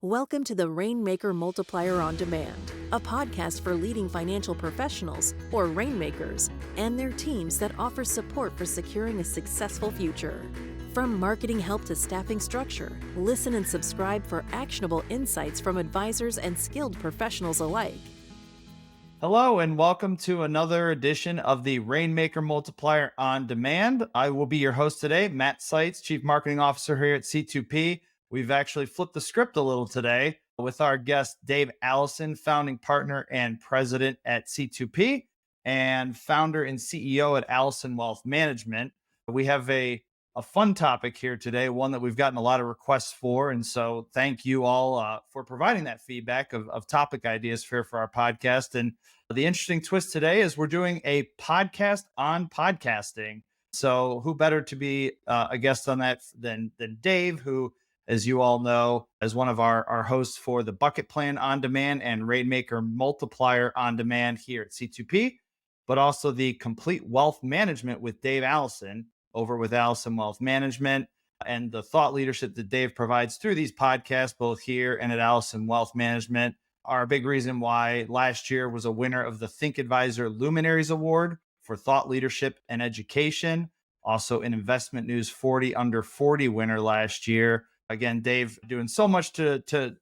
Welcome to the Rainmaker Multiplier on Demand, a podcast for leading financial professionals, or rainmakers, and their teams that offer support for securing a successful future. From marketing help to staffing structure, listen and subscribe for actionable insights from advisors and skilled professionals alike. Hello, and welcome to another edition of the Rainmaker Multiplier on Demand. I will be your host today, Matt Seitz, Chief Marketing Officer here at C2P. We've actually flipped the script a little today with our guest, Dave Alison, founding partner and president at C2P, and founder and CEO at Alison Wealth Management. We have a fun topic here today, one that we've gotten a lot of requests for. And so thank you all for providing that feedback of topic ideas for our podcast. And the interesting twist today is we're doing a podcast on podcasting. So who better to be a guest on that than Dave, who, as you all know, is one of our hosts for the Bucket Plan on Demand and Rainmaker Multiplier on Demand here at C2P, but also the Complete Wealth Management with Dave Alison over with Alison Wealth Management, and the thought leadership that Dave provides through these podcasts, both here and at Alison Wealth Management, are a big reason why last year was a winner of the Think Advisor Luminaries Award for thought leadership and education. Also an Investment News 40 Under 40 winner last year. Again, Dave doing so much to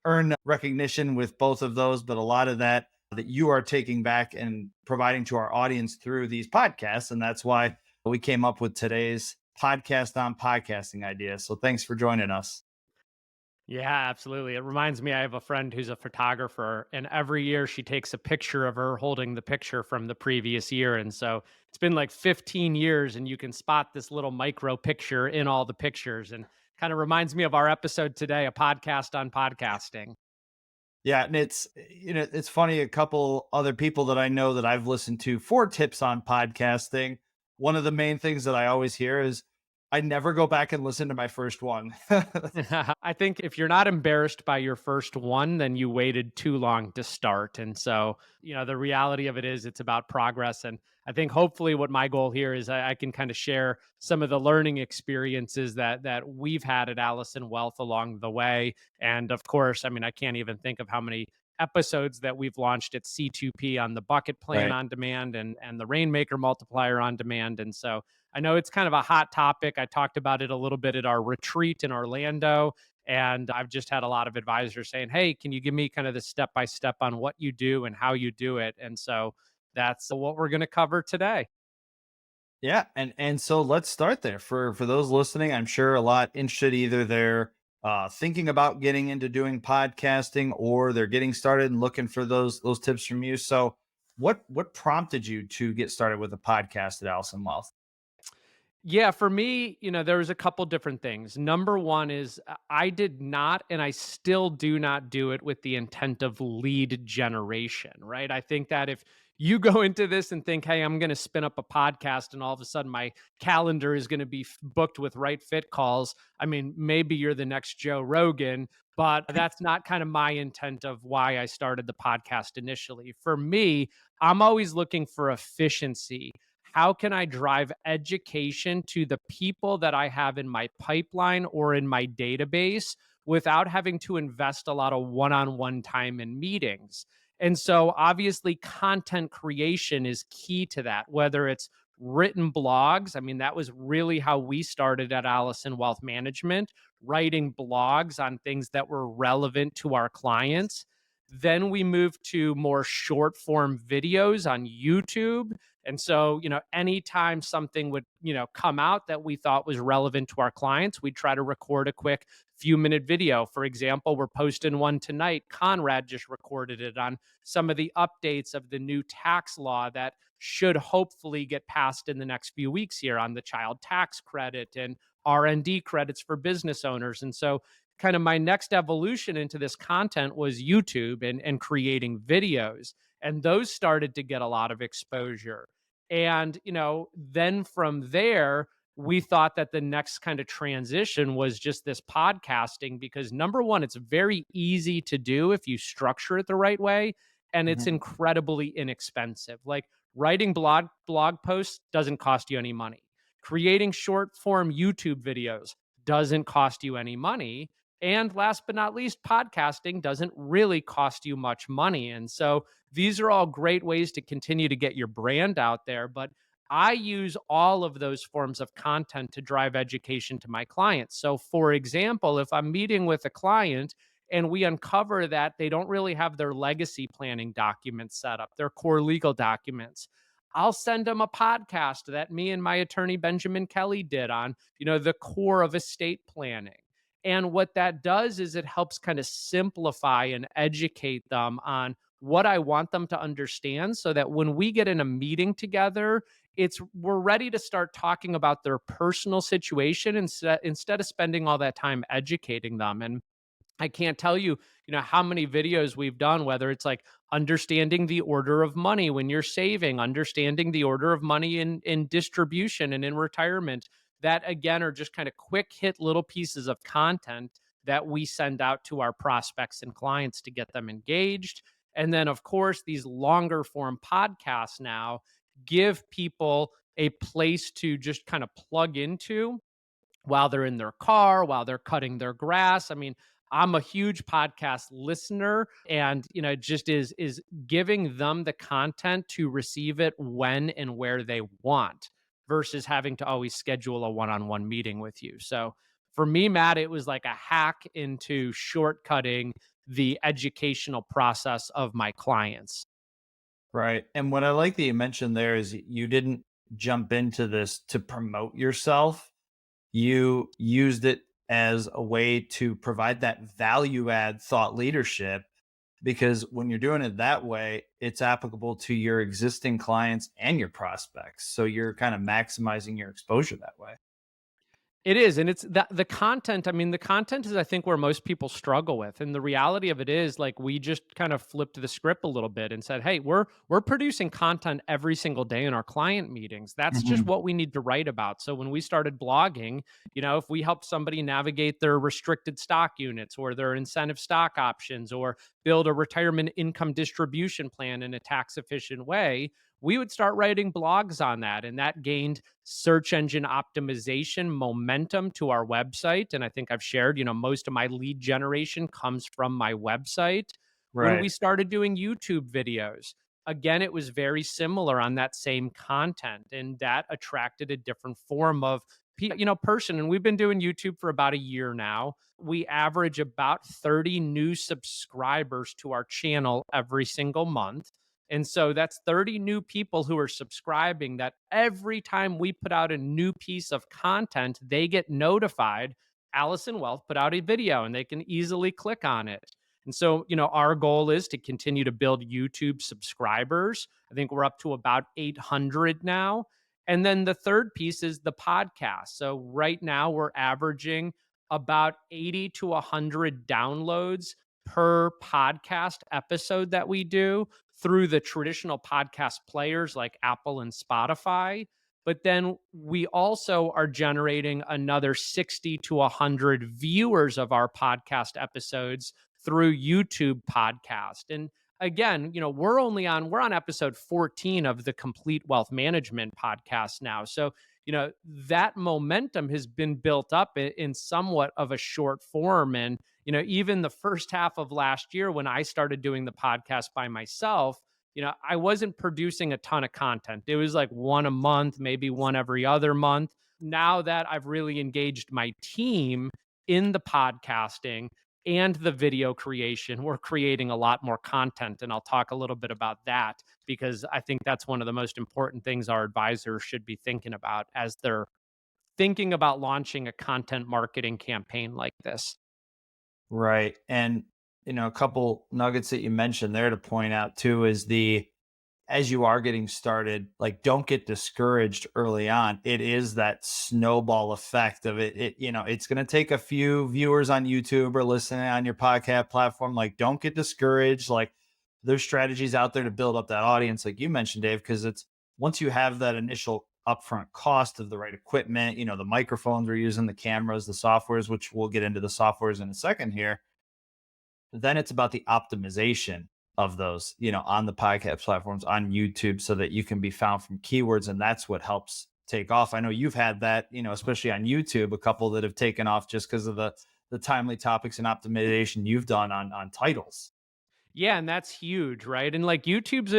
earn recognition with both of those, but a lot of that you are taking back and providing to our audience through these podcasts. And that's why we came up with today's podcast on podcasting idea. So thanks for joining us. Yeah, absolutely. It reminds me, I have a friend who's a photographer, and every year she takes a picture of her holding the picture from the previous year. And so it's been like 15 years, and you can spot this little micro picture in all the pictures. And kind of reminds me of our episode today, a podcast on podcasting. Yeah, and it's funny, a couple other people that I know that I've listened to for tips on podcasting, one of the main things that I always hear is I never go back and listen to my first one. I think if you're not embarrassed by your first one, then you waited too long to start. And so, the reality of it is it's about progress. And I think hopefully what my goal here is I can kind of share some of the learning experiences that we've had at Alison Wealth along the way. And of course, I mean, I can't even think of how many episodes that we've launched at C2P on the Bucket Plan Right. on Demand and the Rainmaker Multiplier on Demand. And so I know it's kind of a hot topic. I talked about it a little bit at our retreat in Orlando. And I've just had a lot of advisors saying, hey, can you give me kind of the step by step on what you do and how you do it? And so that's what we're going to cover today. Yeah, and so let's start there. For those listening, I'm sure a lot interested, either they're thinking about getting into doing podcasting or they're getting started and looking for those tips from you. So what prompted you to get started with a podcast at Alison Wealth? Yeah, for me, there was a couple different things. Number one is I did not, and I still do not do it with the intent of lead generation, right? I think that if you go into this and think, hey, I'm going to spin up a podcast and all of a sudden my calendar is going to be booked with right fit calls, I mean, maybe you're the next Joe Rogan, but that's not kind of my intent of why I started the podcast initially. For me, I'm always looking for efficiency. How can I drive education to the people that I have in my pipeline or in my database without having to invest a lot of one-on-one time in meetings? And so obviously content creation is key to that, whether it's written blogs. I mean, that was really how we started at Alison Wealth Management, writing blogs on things that were relevant to our clients. Then we moved to more short form videos on YouTube. And so, anytime something would, come out that we thought was relevant to our clients, we'd try to record a quick few-minute video. For example, we're posting one tonight. Conrad just recorded it on some of the updates of the new tax law that should hopefully get passed in the next few weeks here on the child tax credit and R&D credits for business owners. And so kind of my next evolution into this content was YouTube and creating videos. And those started to get a lot of exposure. And, then from there, we thought that the next kind of transition was just this podcasting, because number one, it's very easy to do if you structure it the right way. And it's Mhm. incredibly inexpensive. Like writing blog posts doesn't cost you any money. Creating short form YouTube videos doesn't cost you any money. And last but not least, podcasting doesn't really cost you much money. And so these are all great ways to continue to get your brand out there. But I use all of those forms of content to drive education to my clients. So, for example, if I'm meeting with a client and we uncover that they don't really have their legacy planning documents set up, their core legal documents, I'll send them a podcast that me and my attorney Benjamin Kelly did on, the core of estate planning. And what that does is it helps kind of simplify and educate them on what I want them to understand so that when we get in a meeting together, we're ready to start talking about their personal situation instead of spending all that time educating them. And I can't tell you, how many videos we've done, whether it's like understanding the order of money when you're saving, understanding the order of money in distribution and in retirement, that again are just kind of quick hit little pieces of content that we send out to our prospects and clients to get them engaged. And then, of course, these longer form podcasts now give people a place to just kind of plug into while they're in their car, while they're cutting their grass. I mean, I'm a huge podcast listener, and it just is giving them the content to receive it when and where they want versus having to always schedule a one-on-one meeting with you. So for me, Matt, it was like a hack into shortcutting the educational process of my clients. Right. And what I like that you mentioned there is you didn't jump into this to promote yourself. You used it as a way to provide that value add thought leadership, because when you're doing it that way, it's applicable to your existing clients and your prospects. So you're kind of maximizing your exposure that way. It is, and it's that the content. I mean, the content is, I think, where most people struggle with, and the reality of it is, like, we just kind of flipped the script a little bit and said, "Hey, we're producing content every single day in our client meetings. That's just Mhm. what we need to write about." So when we started blogging, if we help somebody navigate their restricted stock units or their incentive stock options or build a retirement income distribution plan in a tax efficient way, we would start writing blogs on that, and that gained search engine optimization momentum to our website. And I think I've shared, most of my lead generation comes from my website. When Right. we started doing YouTube videos, again, it was very similar on that same content, and that attracted a different form of person. And we've been doing YouTube for about a year now. We average about 30 new subscribers to our channel every single month. And so that's 30 new people who are subscribing that every time we put out a new piece of content, they get notified. Allison Wealth put out a video and they can easily click on it. And so, our goal is to continue to build YouTube subscribers. I think we're up to about 800 now. And then the third piece is the podcast. So right now we're averaging about 80 to 100 downloads per podcast episode that we do through the traditional podcast players like Apple and Spotify. But then we also are generating another 60 to 100 viewers of our podcast episodes through YouTube podcast. And again, we're on episode 14 of the Complete Wealth Management podcast now. So, that momentum has been built up in somewhat of a short form. And even the first half of last year when I started doing the podcast by myself, I wasn't producing a ton of content. It was like one a month, maybe one every other month. Now that I've really engaged my team in the podcasting and the video creation, we're creating a lot more content. And I'll talk a little bit about that because I think that's one of the most important things our advisors should be thinking about as they're thinking about launching a content marketing campaign like this. Right. And, a couple nuggets that you mentioned there to point out too is as you are getting started, like, don't get discouraged early on. It is that snowball effect of it's going to take a few viewers on YouTube or listening on your podcast platform. Like, don't get discouraged. Like, there's strategies out there to build up that audience, like you mentioned, Dave, because it's once you have that initial upfront cost of the right equipment, the microphones we're using, the cameras, the softwares, which we'll get into the softwares in a second here, then it's about the optimization of those, on the podcast platforms on YouTube so that you can be found from keywords. And that's what helps take off. I know you've had that, especially on YouTube, a couple that have taken off just because of the timely topics and optimization you've done on titles. Yeah, and that's huge, right? And like YouTube's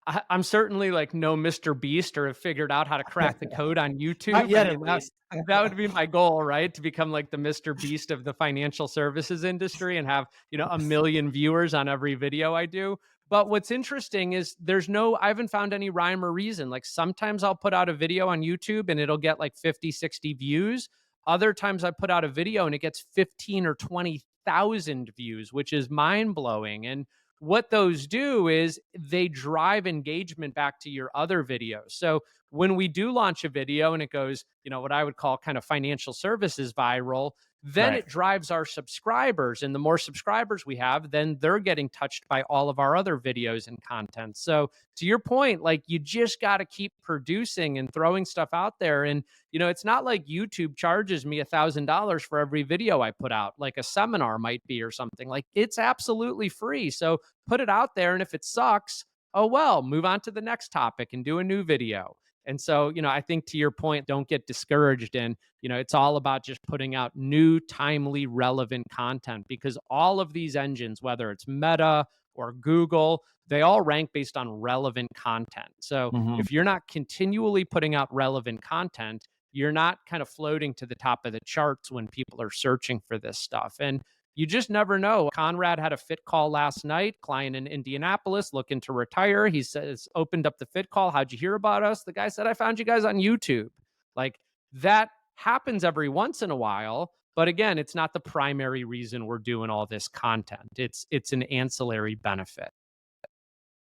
I'm certainly like no Mr. Beast or have figured out how to crack the code on Not YouTube. I yet, mean, at least. that would be my goal, right? To become like the Mr. Beast of the financial services industry and have, a million viewers on every video I do. But what's interesting is I haven't found any rhyme or reason. Like sometimes I'll put out a video on YouTube and it'll get like 50, 60 views. Other times I put out a video and it gets 15 or 20,000 views, which is mind blowing. And what those do is they drive engagement back to your other videos. So when we do launch a video and it goes, what I would call kind of financial services viral, then Right. it drives our subscribers. And the more subscribers we have, then they're getting touched by all of our other videos and content. So to your point, like you just got to keep producing and throwing stuff out there. And it's not like YouTube charges me $1,000 for every video I put out, like a seminar might be or something. Like it's absolutely free. So put it out there. And if it sucks, oh well, move on to the next topic and do a new video. And so, I think to your point, don't get discouraged. And, it's all about just putting out new, timely, relevant content because all of these engines, whether it's Meta or Google, they all rank based on relevant content. So Mhm. if you're not continually putting out relevant content, you're not kind of floating to the top of the charts when people are searching for this stuff. And you just never know. Conrad had a fit call last night, client in Indianapolis looking to retire. He says, opened up the fit call. How'd you hear about us? The guy said, I found you guys on YouTube. Like that happens every once in a while. But again, it's not the primary reason we're doing all this content. It's an ancillary benefit.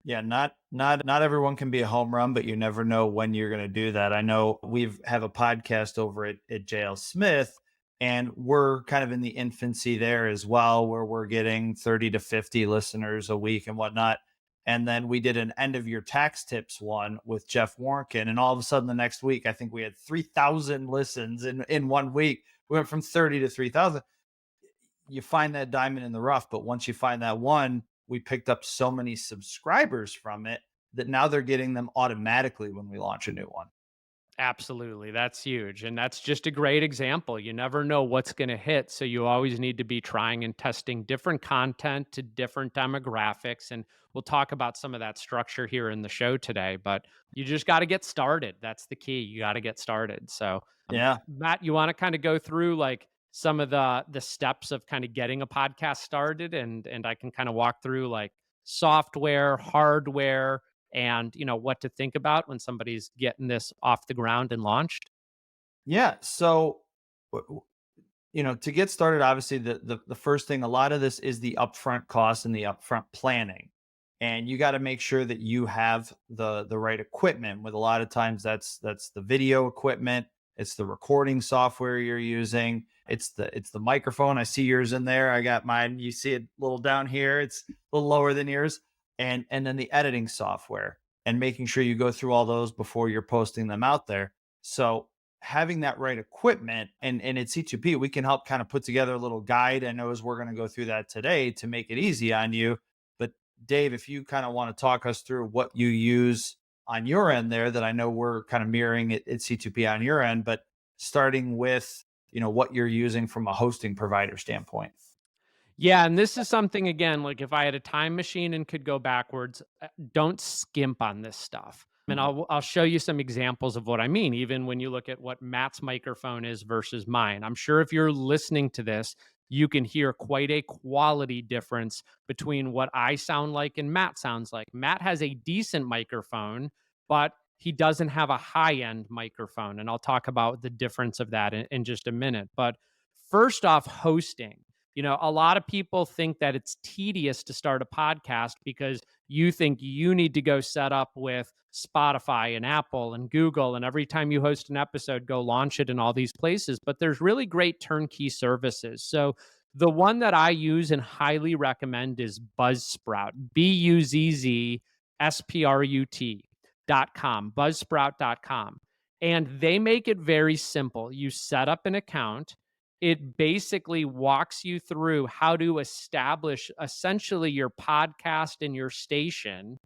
Yeah, not everyone can be a home run, but you never know when you're going to do that. I know we've have a podcast over at JL Smith, and we're kind of in the infancy there as well, where we're getting 30 to 50 listeners a week and whatnot. And then we did an end of year tax tips one with Jeff Warnkin, and all of a sudden the next week, I think we had 3,000 listens in 1 week. We went from 30 to 3,000. You find that diamond in the rough, but once you find that one, we picked up so many subscribers from it that now they're getting them automatically when we launch a new one. Absolutely. That's huge. And that's just a great example. You never know what's going to hit. So you always need to be trying and testing different content to different demographics. And we'll talk about some of that structure here in the show today, but you just got to get started. That's the key. You got to get started. So, Yeah. Matt, you want to kind of go through like some of the steps of kind of getting a podcast started and I can kind of walk through like software, hardware, and what to think about when somebody's getting this off the ground and launched. Yeah. So, to get started, obviously the first thing, a lot of this is the upfront cost and the upfront planning. And you got to make sure that you have the right equipment. With a lot of times that's the video equipment, it's the recording software you're using, it's the microphone. I see yours in there. I got mine. You see it a little down here. It's a little lower than yours. And then the editing software and making sure you go through all those before you're posting them out there. So having that right equipment, and at C2P, we can help kind of put together a little guide. I know as we're going to go through that today to make it easy on you. But Dave, if you kind of want to talk us through what you use on your end there, that I know we're kind of mirroring it at C2P on your end, but starting with, what you're using from a hosting provider standpoint. Yeah, and this is something again, like if I had a time machine and could go backwards, don't skimp on this stuff. And Mhm. I'll show you some examples of what I mean, even when you look at what Matt's microphone is versus mine. I'm sure if you're listening to this, you can hear quite a quality difference between what I sound like and Matt sounds like. Matt has a decent microphone, but he doesn't have a high-end microphone. And I'll talk about the difference of that in just a minute. But first off, hosting. A lot of people think that it's tedious to start a podcast because you think you need to go set up with Spotify and Apple and Google. And every time you host an episode, go launch it in all these places. But there's really great turnkey services. So the one that I use and highly recommend is Buzzsprout, BUZZSPRUT.com, buzzsprout.com. And they make it very simple. You set up an account. It basically walks you through how to establish essentially your podcast and your station.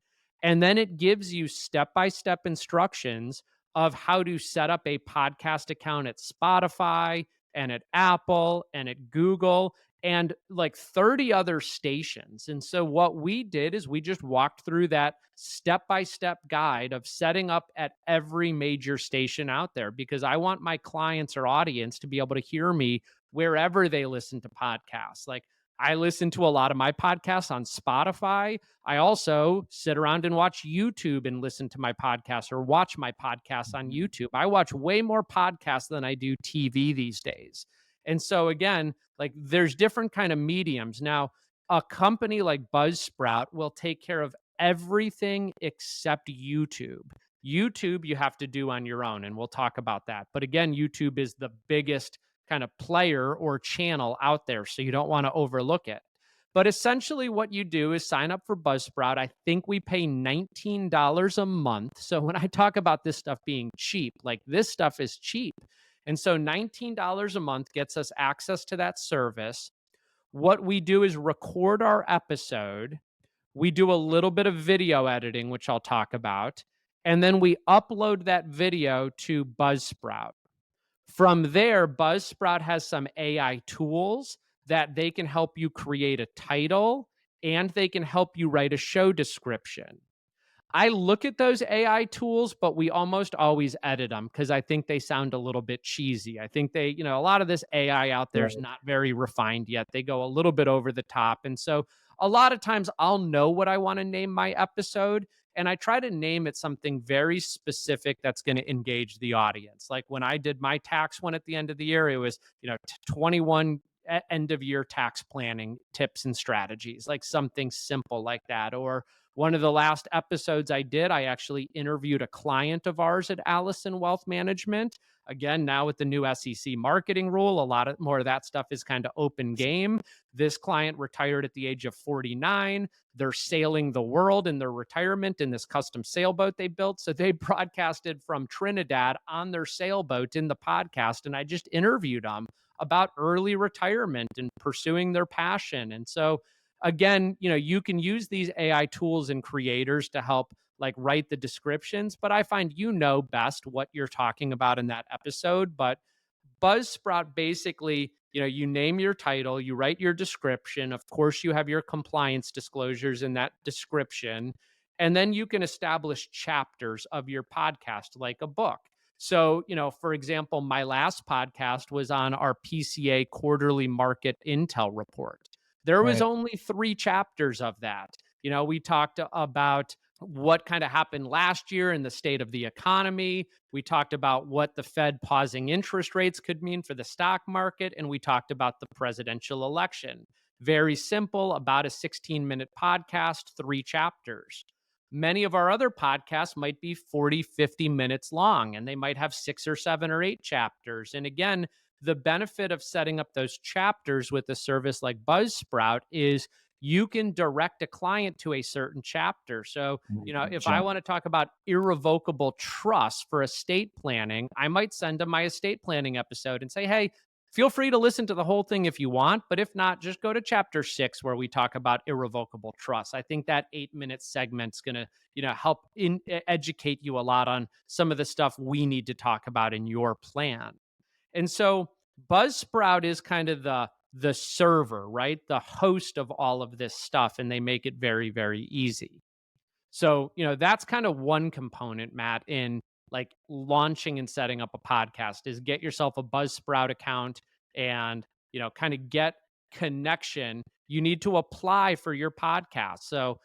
And then it gives you step by step instructions of how to set up a podcast account at Spotify, and at Apple and at Google and like 30 other stations. And so what we did is we just walked through that step-by-step guide of setting up at every major station out there, because I want my clients or audience to be able to hear me wherever they listen to podcasts. Like, I listen to a lot of my podcasts on Spotify. I also sit around and watch YouTube and listen to my podcasts, or watch my podcasts on YouTube. I watch way more podcasts than I do TV these days. And so again, like, there's different kind of mediums. Now, a company like Buzzsprout will take care of everything except YouTube. YouTube you have to do on your own, and we'll talk about that. But again, YouTube is the biggest kind of player or channel out there, so you don't want to overlook it. But essentially what you do is sign up for Buzzsprout. I think we pay $19 a month. So when I talk about this stuff being cheap, like, this stuff is cheap. And so $19 a month gets us access to that service. What we do is record our episode. We do a little bit of video editing, which I'll talk about, and then we upload that video to Buzzsprout. From there, Buzzsprout has some AI tools that they can help you create a title, and they can help you write a show description. I look at those AI tools, but we almost always edit them because I think they sound a little bit cheesy. I think they, a lot of this AI out there is not very refined yet. They go a little bit over the top. And so a lot of times I'll know what I want to name my episode, and I try to name it something very specific that's going to engage the audience. Like, when I did my tax one at the end of the year, it was, 21 end of year tax planning tips and strategies, like something simple like that. Or one of the last episodes I did, I actually interviewed a client of ours at Alison Wealth Management. Again, now with the new SEC marketing rule, a lot more of that stuff is kind of open game. This client retired at the age of 49. They're sailing the world in their retirement in this custom sailboat they built. So they broadcasted from Trinidad on their sailboat in the podcast. And I just interviewed them about early retirement and pursuing their passion. And so again, you can use these AI tools and creators to help, like, write the descriptions, but I find best what you're talking about in that episode. But Buzzsprout basically, you name your title, you write your description. Of course, you have your compliance disclosures in that description, and then you can establish chapters of your podcast like a book. So, for example, my last podcast was on our PCA quarterly market intel report. There was Right. only 3 chapters of that. We talked about what kind of happened last year in the state of the economy. We talked about what the Fed pausing interest rates could mean for the stock market. And we talked about the presidential election. Very simple, about a 16-minute podcast, 3 chapters. Many of our other podcasts might be 40, 50 minutes long, and they might have 6 or 7 or 8 chapters. And again, the benefit of setting up those chapters with a service like Buzzsprout is you can direct a client to a certain chapter. So, if I want to talk about irrevocable trust for estate planning, I might send them my estate planning episode and say, hey, feel free to listen to the whole thing if you want, but if not, just go to chapter 6 where we talk about irrevocable trust. I think that 8-minute segment's going to, help educate you a lot on some of the stuff we need to talk about in your plan. And so Buzzsprout is kind of the server, right? The host of all of this stuff, and they make it very, very easy. So, that's kind of one component, Matt, in like launching and setting up a podcast, is get yourself a Buzzsprout account and, kind of get connection. You need to apply for your podcast. So,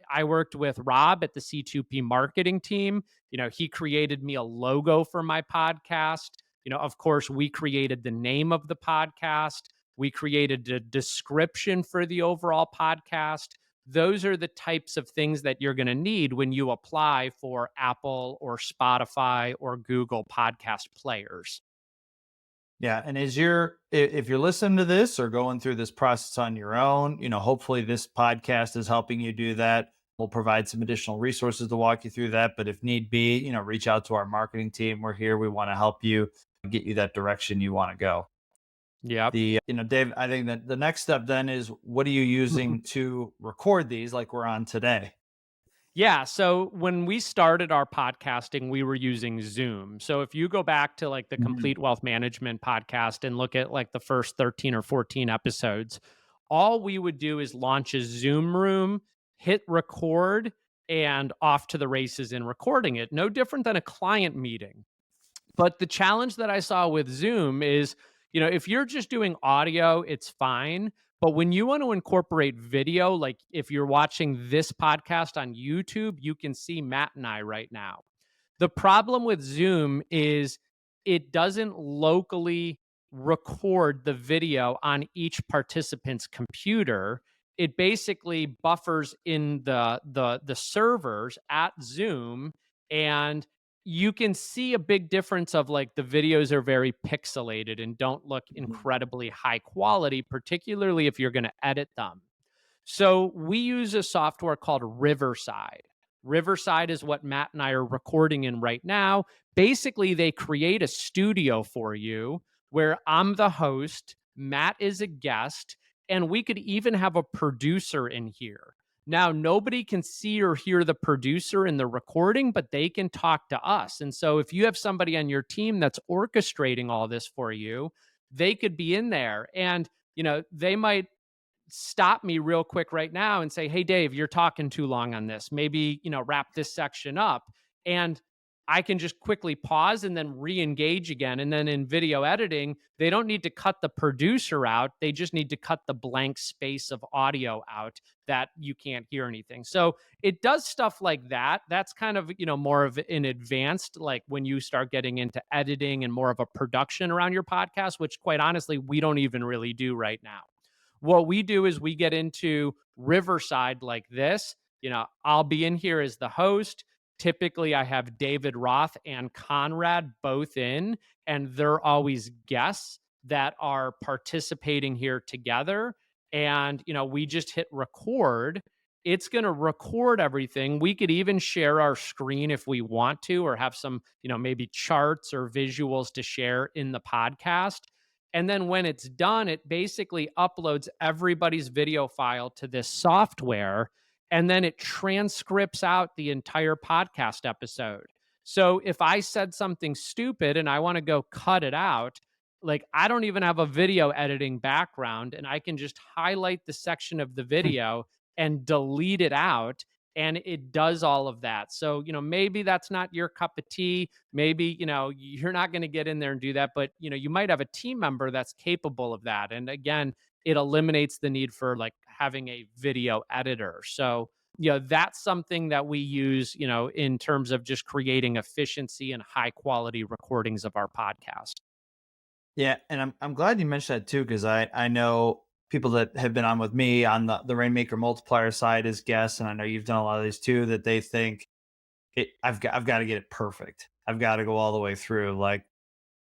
I worked with Rob at the C2P marketing team. He created me a logo for my podcast. Of course, we created the name of the podcast. We created a description for the overall podcast. Those are the types of things that you're going to need when you apply for Apple or Spotify or Google podcast players. Yeah. And if you're listening to this or going through this process on your own, hopefully this podcast is helping you do that. We'll provide some additional resources to walk you through that. But if need be, reach out to our marketing team. We're here. We want to help you get you that direction you want to go. Yeah. Dave, I think that the next step then is, what are you using to record these like we're on today? Yeah. So when we started our podcasting, we were using Zoom. So if you go back to like the Mhm. Complete Wealth Management podcast and look at like the first 13 or 14 episodes, all we would do is launch a Zoom room, hit record, and off to the races in recording it. No different than a client meeting. But the challenge that I saw with Zoom is, if you're just doing audio, it's fine. But when you want to incorporate video, like if you're watching this podcast on YouTube, you can see Matt and I right now. The problem with Zoom is it doesn't locally record the video on each participant's computer. It basically buffers in the servers at Zoom, and you can see a big difference of like the videos are very pixelated and don't look Mhm. incredibly high quality, particularly if you're going to edit them. So we use a software called Riverside. Riverside is what Matt and I are recording in right now. Basically, they create a studio for you where I'm the host, Matt is a guest, and we could even have a producer in here. Now, nobody can see or hear the producer in the recording, but they can talk to us. And so, if you have somebody on your team that's orchestrating all this for you, they could be in there and they might stop me real quick right now and say, "Hey, Dave, you're talking too long on this. Maybe, wrap this section up." And I can just quickly pause and then re engage again. And then in video editing, they don't need to cut the producer out. They just need to cut the blank space of audio out that you can't hear anything. So it does stuff like that. That's kind of, more of an advanced, like when you start getting into editing and more of a production around your podcast, which quite honestly, we don't even really do right now. What we do is we get into Riverside like this. I'll be in here as the host. Typically, I have David Roth and Conrad both in, and they're always guests that are participating here together. And, we just hit record. It's going to record everything. We could even share our screen if we want to, or have some, maybe charts or visuals to share in the podcast. And then when it's done, it basically uploads everybody's video file to this software, and then it transcripts out the entire podcast episode. So if I said something stupid and I want to go cut it out, like I don't even have a video editing background, and I can just highlight the section of the video and delete it out, and it does all of that. So, maybe that's not your cup of tea. Maybe, you're not going to get in there and do that, but, you might have a team member that's capable of that. And again, it eliminates the need for like having a video editor. So, that's something that we use, in terms of just creating efficiency and high quality recordings of our podcast. Yeah, and I'm glad you mentioned that too, because I know people that have been on with me on the Rainmaker multiplier side as guests, and I know you've done a lot of these too, that they think I've got to get it perfect. I've got to go all the way through. Like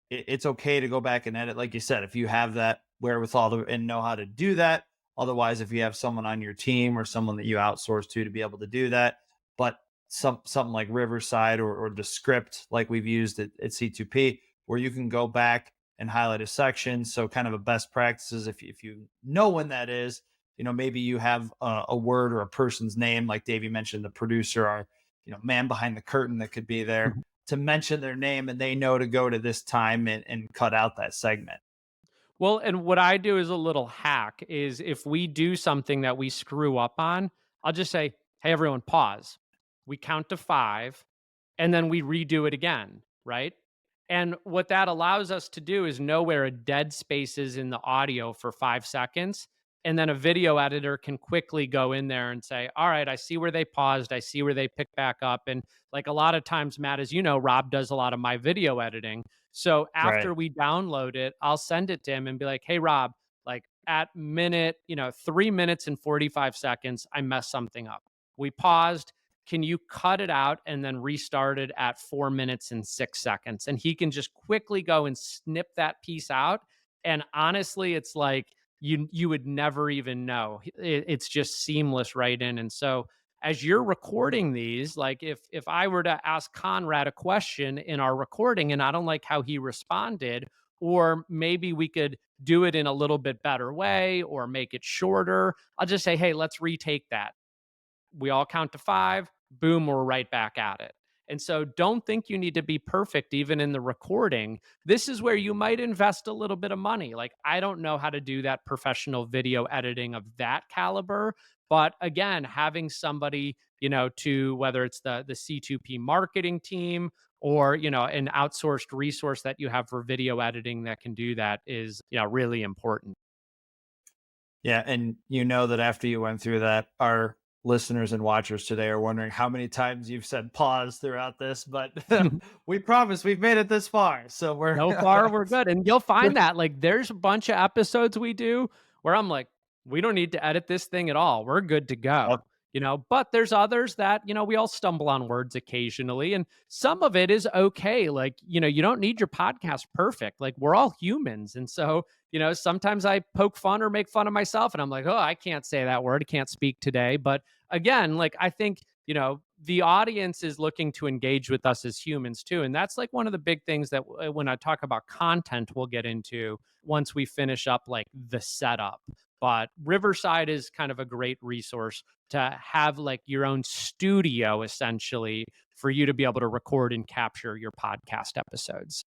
it's okay to go back and edit, like you said, if you have that wherewithal and know how to do that. Otherwise, if you have someone on your team or someone that you outsource to be able to do that, but something like Riverside or the script like we've used at C2P, where you can go back and highlight a section. So kind of a best practices if you know when that is, maybe you have a word or a person's name, like Davey mentioned, the producer or man behind the curtain that could be there to mention their name and they know to go to this time and cut out that segment. Well, and what I do is a little hack is if we do something that we screw up on, I'll just say, "Hey, everyone, pause." We count to 5, and then we redo it again, right? And what that allows us to do is know where a dead space is in the audio for 5 seconds. And then a video editor can quickly go in there and say, "All right, I see where they paused. I see where they picked back up." And like a lot of times, Matt, as you know, Rob does a lot of my video editing. So Right. after we download it, I'll send it to him and be like, "Hey, Rob, like at minute, 3 minutes and 45 seconds, I messed something up. We paused. Can you cut it out and then restart it at 4 minutes and 6 seconds?" And he can just quickly go and snip that piece out. And honestly, it's like you would never even know. It's just seamless right in. And so as you're recording these, like if I were to ask Conrad a question in our recording and I don't like how he responded, or maybe we could do it in a little bit better way or make it shorter, I'll just say, "Hey, let's retake that." We all count to 5, boom, we're right back at it. And so don't think you need to be perfect even in the recording. This is where you might invest a little bit of money. Like, I don't know how to do that professional video editing of that caliber. But again, having somebody, to whether it's the C2P marketing team or, an outsourced resource that you have for video editing that can do that is, really important. Yeah, and you know that after you went through that, our listeners and watchers today are wondering how many times you've said pause throughout this, but we promise we've made it this far. So we're So far, we're good. And you'll find that like there's a bunch of episodes we do where I'm like, we don't need to edit this thing at all. We're good to Yep. go. But there's others that, we all stumble on words occasionally. And some of it is okay. Like, you don't need your podcast perfect. Like, we're all humans. And so, sometimes I poke fun or make fun of myself and I'm like, oh, I can't say that word. I can't speak today. But again, like, I think, the audience is looking to engage with us as humans too. And that's like one of the big things that when I talk about content, we'll get into once we finish up like the setup. But Riverside is kind of a great resource to have like your own studio essentially for you to be able to record and capture your podcast episodes.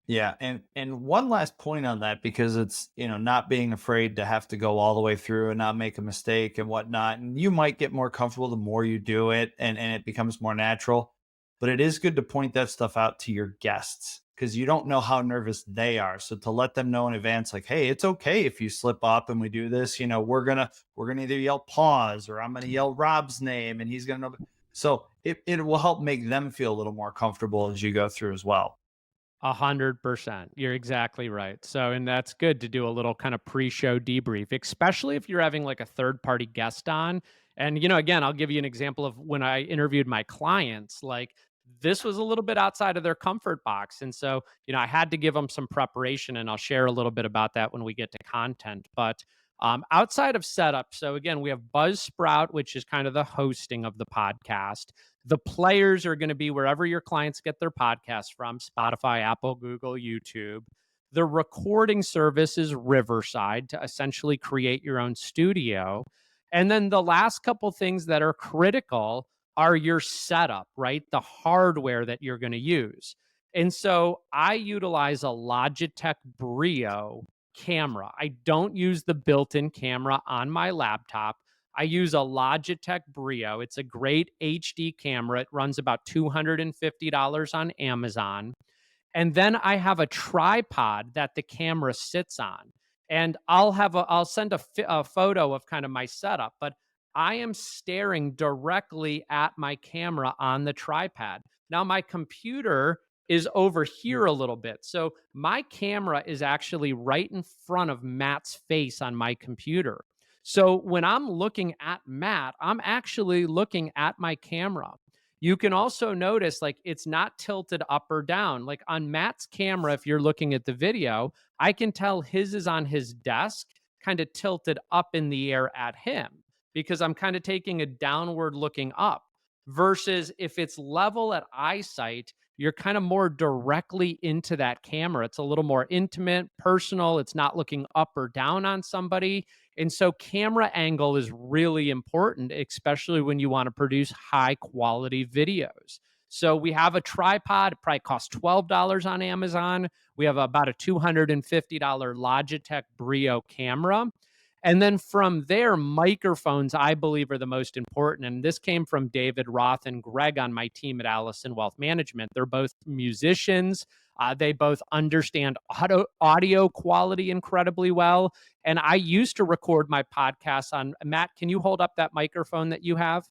Yeah, and one last point on that, because it's, not being afraid to have to go all the way through and not make a mistake and whatnot. And you might get more comfortable the more you do it, and it becomes more natural. But it is good to point that stuff out to your guests, because you don't know how nervous they are. So to let them know in advance, like, hey, it's okay if you slip up and we do this, we're gonna either yell pause, or I'm gonna yell Rob's name and he's gonna know. So it will help make them feel a little more comfortable as you go through as well. 100%. You're exactly right. So, and that's good to do a little kind of pre-show debrief, especially if you're having like a third-party guest on. And, again, I'll give you an example of when I interviewed my clients, like this was a little bit outside of their comfort box. And so, I had to give them some preparation and I'll share a little bit about that when we get to content. But outside of setup, so again, we have Buzzsprout, which is kind of the hosting of the podcast. The players are going to be wherever your clients get their podcasts from: Spotify, Apple, Google, YouTube. The recording service is Riverside to essentially create your own studio. And then the last couple things that are critical are your setup, right? The hardware that you're going to use. And so I utilize a Logitech Brio camera. I don't use the built-in camera on my laptop. I use a Logitech Brio. It's a great HD camera. It runs about $250 on Amazon. And then I have a tripod that the camera sits on. And I'll send a photo of kind of my setup, but I am staring directly at my camera on the tripod. Now my computer is over here a little bit. So my camera is actually right in front of Matt's face on my computer. So when I'm looking at Matt, I'm actually looking at my camera. You can also notice like it's not tilted up or down. Like on Matt's camera, if you're looking at the video, I can tell his is on his desk, kind of tilted up in the air at him because I'm kind of taking a downward looking up. Versus if it's level at eyesight, you're kind of more directly into that camera. It's a little more intimate, personal. It's not looking up or down on somebody. And so camera angle is really important, especially when you want to produce high quality videos. So we have a tripod. It probably costs $12 on Amazon. We have about a $250 Logitech Brio camera. And then from there, microphones, I believe, are the most important. And this came from David Roth and Greg on my team at Allison Wealth Management. They're both musicians. They both understand audio quality incredibly well. And I used to record my podcasts on, Matt, can you hold up that microphone that you have?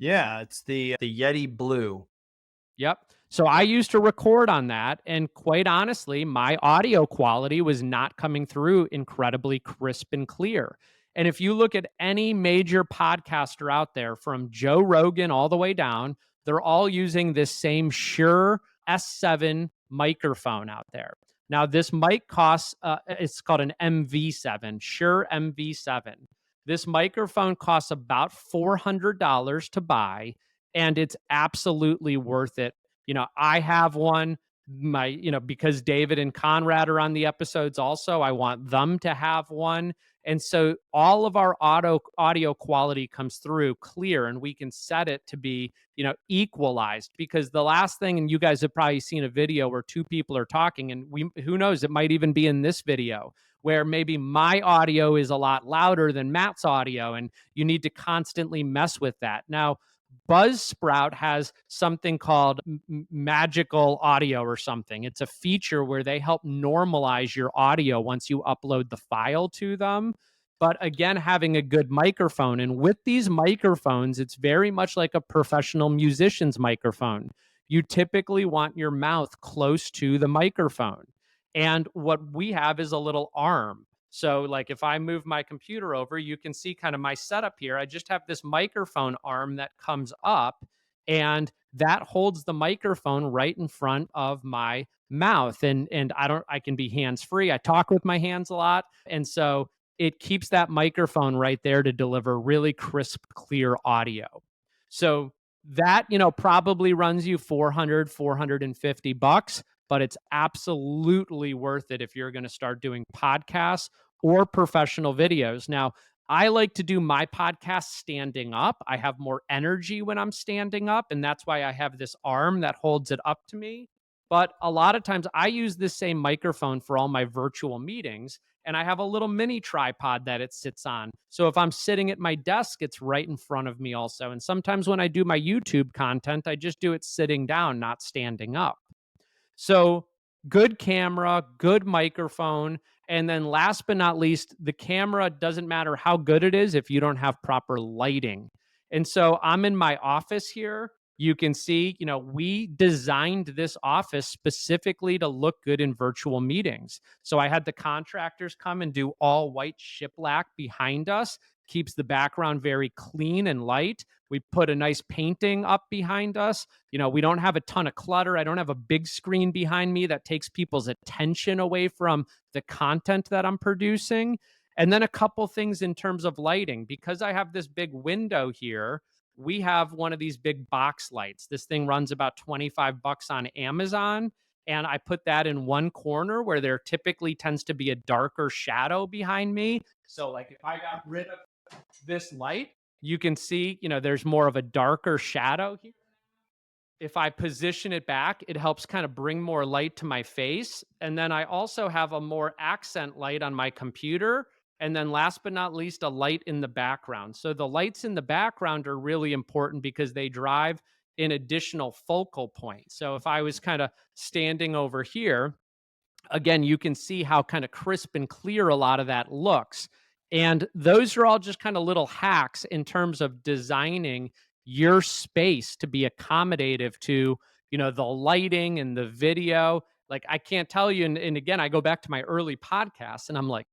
Yeah, it's the Yeti Blue. Yep. So I used to record on that. And quite honestly, my audio quality was not coming through incredibly crisp and clear. And if you look at any major podcaster out there, from Joe Rogan all the way down, they're all using this same Shure S7 microphone out there. Now, this mic costs, it's called an MV7, Shure MV7. This microphone costs about $400 to buy, and it's absolutely worth it. I have one, because David and Conrad are on the episodes also, I want them to have one. And so all of our audio quality comes through clear, and we can set it to be, equalized, because the last thing, and you guys have probably seen a video where two people are talking, and who knows, it might even be in this video where maybe my audio is a lot louder than Matt's audio, and you need to constantly mess with that. Now, Buzzsprout has something called magical audio or something. It's a feature where they help normalize your audio once you upload the file to them. But again, having a good microphone. And with these microphones, it's very much like a professional musician's microphone. You typically want your mouth close to the microphone. And what we have is a little arm. So, like, if I move my computer over, you can see kind of my setup here. I just have this microphone arm that comes up, and that holds the microphone right in front of my mouth. And I can be hands free. I talk with my hands a lot. And so it keeps that microphone right there to deliver really crisp, clear audio. So that, probably runs you 400, 450 bucks, but it's absolutely worth it if you're going to start doing podcasts or professional videos. Now, I like to do my podcast standing up. I have more energy when I'm standing up, and that's why I have this arm that holds it up to me. But a lot of times I use this same microphone for all my virtual meetings, and I have a little mini tripod that it sits on. So if I'm sitting at my desk, it's right in front of me also. And sometimes when I do my YouTube content, I just do it sitting down, not standing up. So good camera, good microphone. And then last but not least, the camera doesn't matter how good it is if you don't have proper lighting. And so I'm in my office here. You can see, we designed this office specifically to look good in virtual meetings. So I had the contractors come and do all white shiplap behind us, keeps the background very clean and light. We put a nice painting up behind us. We don't have a ton of clutter. I don't have a big screen behind me that takes people's attention away from the content that I'm producing. And then a couple things in terms of lighting. Because I have this big window here, we have one of these big box lights. This thing runs about 25 bucks on Amazon. And I put that in one corner where there typically tends to be a darker shadow behind me. So like if I got rid of this light, you can see, there's more of a darker shadow here. If I position it back, it helps kind of bring more light to my face. And then I also have a more accent light on my computer. And then last but not least, a light in the background. So the lights in the background are really important because they drive an additional focal point. So if I was kind of standing over here, again, you can see how kind of crisp and clear a lot of that looks. And those are all just kind of little hacks in terms of designing your space to be accommodative to, the lighting and the video. Like, I can't tell you. And again, I go back to my early podcasts and I'm like,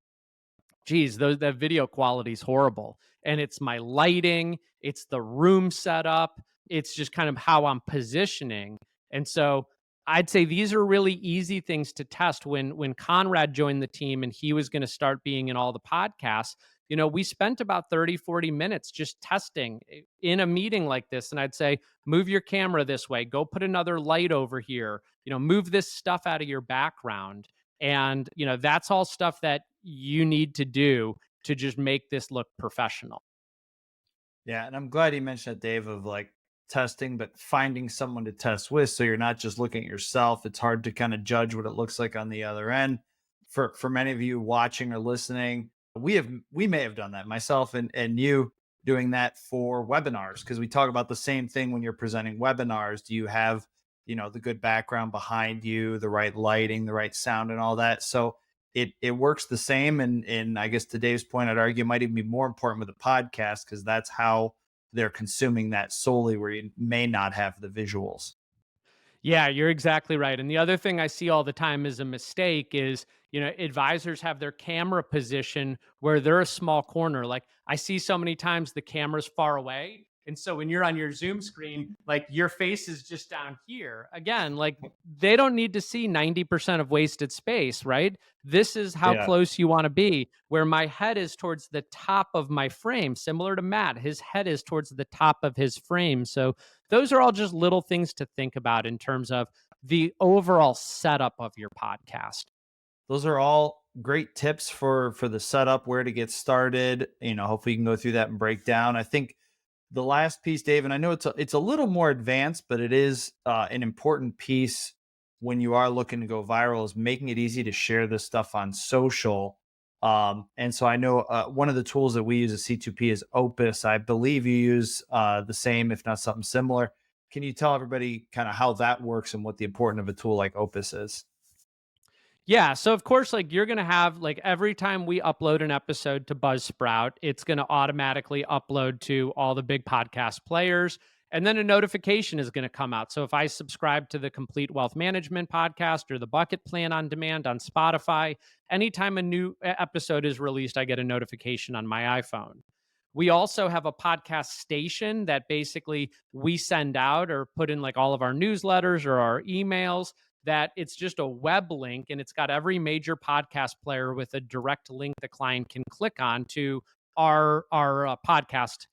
geez, that video quality is horrible. And it's my lighting, it's the room setup, it's just kind of how I'm positioning. And so I'd say these are really easy things to test. When Conrad joined the team and he was going to start being in all the podcasts, we spent about 30, 40 minutes just testing in a meeting like this. And I'd say, move your camera this way, go put another light over here, move this stuff out of your background. And, that's all stuff that you need to do to just make this look professional. Yeah, and I'm glad you mentioned that, Dave, of like testing, but finding someone to test with, so you're not just looking at yourself. It's hard to kind of judge what it looks like on the other end. For many of you watching or listening, we may have done that, myself and you, doing that for webinars, because we talk about the same thing when you're presenting webinars. Do you have the good background behind you, the right lighting, the right sound, and all that? So it works the same. And I guess to Dave's point, I'd argue it might even be more important with a podcast, because that's how they're consuming that solely, where you may not have the visuals. Yeah, you're exactly right. And the other thing I see all the time is a mistake is, advisors have their camera position where they're a small corner. Like, I see so many times the camera's far away. And so when you're on your Zoom screen, like, your face is just down here. Again, like, they don't need to see 90% of wasted space, right? This is how close you want to be, where my head is towards the top of my frame, similar to Matt. His head is towards the top of his frame. So those are all just little things to think about in terms of the overall setup of your podcast. Those are all great tips for the setup, where to get started. Hopefully you can go through that and break down. I think the last piece, Dave, and I know it's a little more advanced, but it is an important piece when you are looking to go viral, is making it easy to share this stuff on social. And so I know one of the tools that we use at C2P is Opus. I believe you use the same, if not something similar. Can you tell everybody kind of how that works and what the importance of a tool like Opus is? Yeah. So of course, like you're gonna have like every time we upload an episode to Buzzsprout, it's gonna automatically upload to all the big podcast players. And then a notification is going to come out. So if I subscribe to the Complete Wealth Management podcast or the Bucket Plan on Demand on Spotify, anytime a new episode is released, I get a notification on my iPhone. We also have a podcast station that basically we send out or put in like all of our newsletters or our emails, that it's just a web link and it's got every major podcast player with a direct link the client can click on to our podcast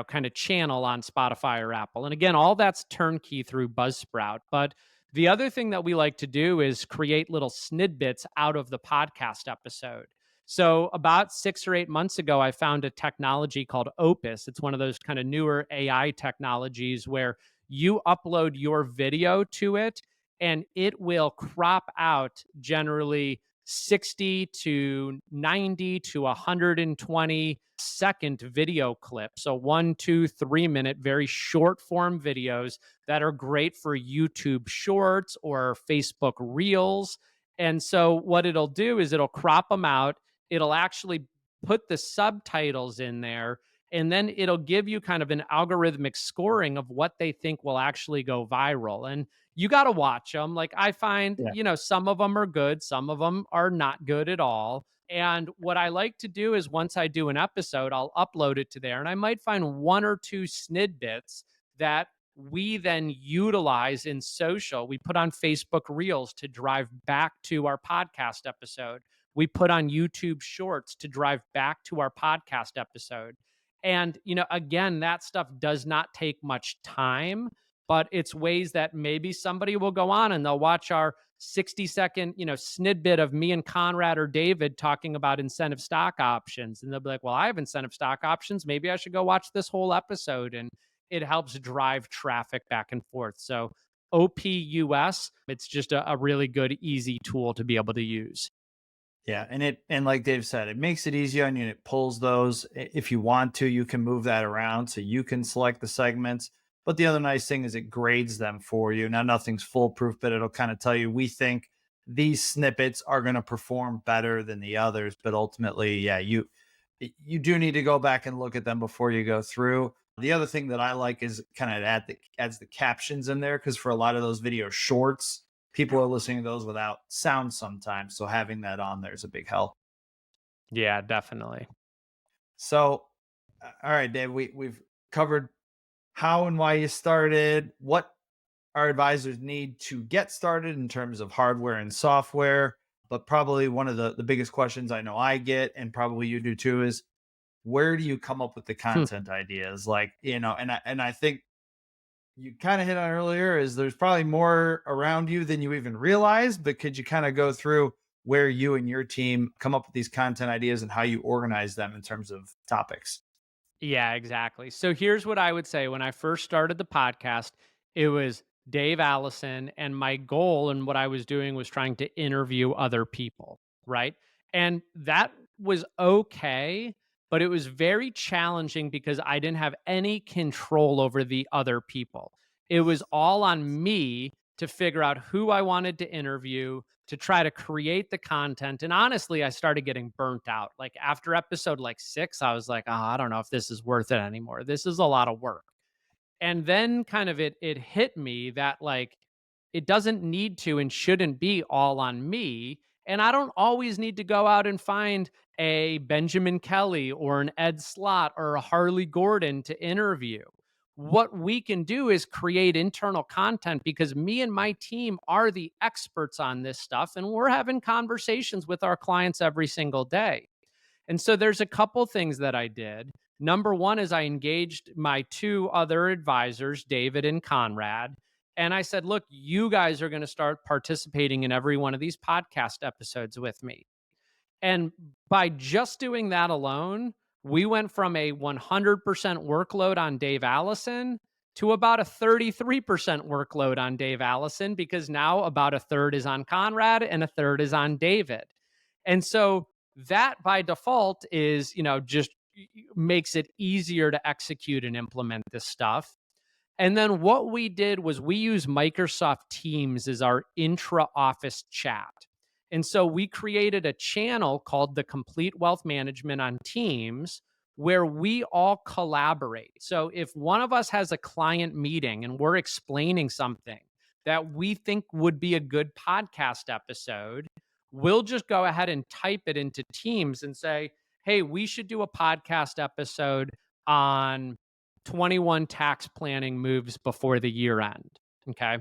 kind of channel on Spotify or Apple. And again, all that's turnkey through Buzzsprout. But the other thing that we like to do is create little snidbits out of the podcast episode. So about 6 or 8 months ago, I found a technology called Opus. It's one of those kind of newer AI technologies where you upload your video to it and it will crop out generally 60 to 90 to 120-second video clip. So 1, 2, 3 minute, very short form videos that are great for YouTube shorts or Facebook reels. And so what it'll do is it'll crop them out. It'll actually put the subtitles in there, and then it'll give you kind of an algorithmic scoring of what they think will actually go viral. And you got to watch them. Like I find, Yeah. some of them are good, some of them are not good at all. And what I like to do is once I do an episode, I'll upload it to there, and I might find 1 or 2 snidbits that we then utilize in social. We put on Facebook Reels to drive back to our podcast episode. We put on YouTube Shorts to drive back to our podcast episode. And, again, that stuff does not take much time, but it's ways that maybe somebody will go on and they'll watch our 60-second, snidbit of me and Conrad or David talking about incentive stock options. And they'll be like, well, I have incentive stock options. Maybe I should go watch this whole episode. And it helps drive traffic back and forth. So OPUS, it's just a really good, easy tool to be able to use. Yeah, and like Dave said, it makes it easy on you, and it pulls those. If you want to, you can move that around so you can select the segments. But the other nice thing is it grades them for you. Now nothing's foolproof, but it'll kind of tell you, we think these snippets are going to perform better than the others. But ultimately, yeah, you do need to go back and look at them before you go through. The other thing that I like is kind of adds the captions in there, because for a lot of those video shorts, people are listening to those without sound sometimes. So having that on there is a big help. Yeah, definitely. So, all right, Dave, we've covered how and why you started, what our advisors need to get started in terms of hardware and software. But probably one of the biggest questions I know I get, and probably you do too, is where do you come up with the content ideas? Like, and I think you kind of hit on earlier, is there's probably more around you than you even realize. But could you kind of go through where you and your team come up with these content ideas and how you organize them in terms of topics? Yeah, exactly. So here's what I would say. When I first started the podcast, it was Dave Allison, and my goal and what I was doing was trying to interview other people, right? And that was okay, but it was very challenging because I didn't have any control over the other people. It was all on me to figure out who I wanted to interview, to try to create the content. And honestly, I started getting burnt out. Like after episode like 6, I was like, oh, I don't know if this is worth it anymore. This is a lot of work. And then kind of it hit me that like it doesn't need to and shouldn't be all on me. And I don't always need to go out and find a Benjamin Kelly or an Ed Slott or a Harley Gordon to interview. What we can do is create internal content, because me and my team are the experts on this stuff, and we're having conversations with our clients every single day. And so there's a couple things that I did. Number one is I engaged my 2 other advisors, David and Conrad, And I said, look, you guys are going to start participating in every one of these podcast episodes with me. And by just doing that alone, we went from a 100% workload on Dave Alison to about a 33% workload on Dave Alison, because now about a third is on Conrad and a third is on David. And so that by default is, just makes it easier to execute and implement this stuff. And then what we did was we used Microsoft Teams as our intra office chat. And so we created a channel called the Complete Wealth Management on Teams, where we all collaborate. So if one of us has a client meeting and we're explaining something that we think would be a good podcast episode, we'll just go ahead and type it into Teams and say, hey, we should do a podcast episode on 21 tax planning moves before the year end. Okay.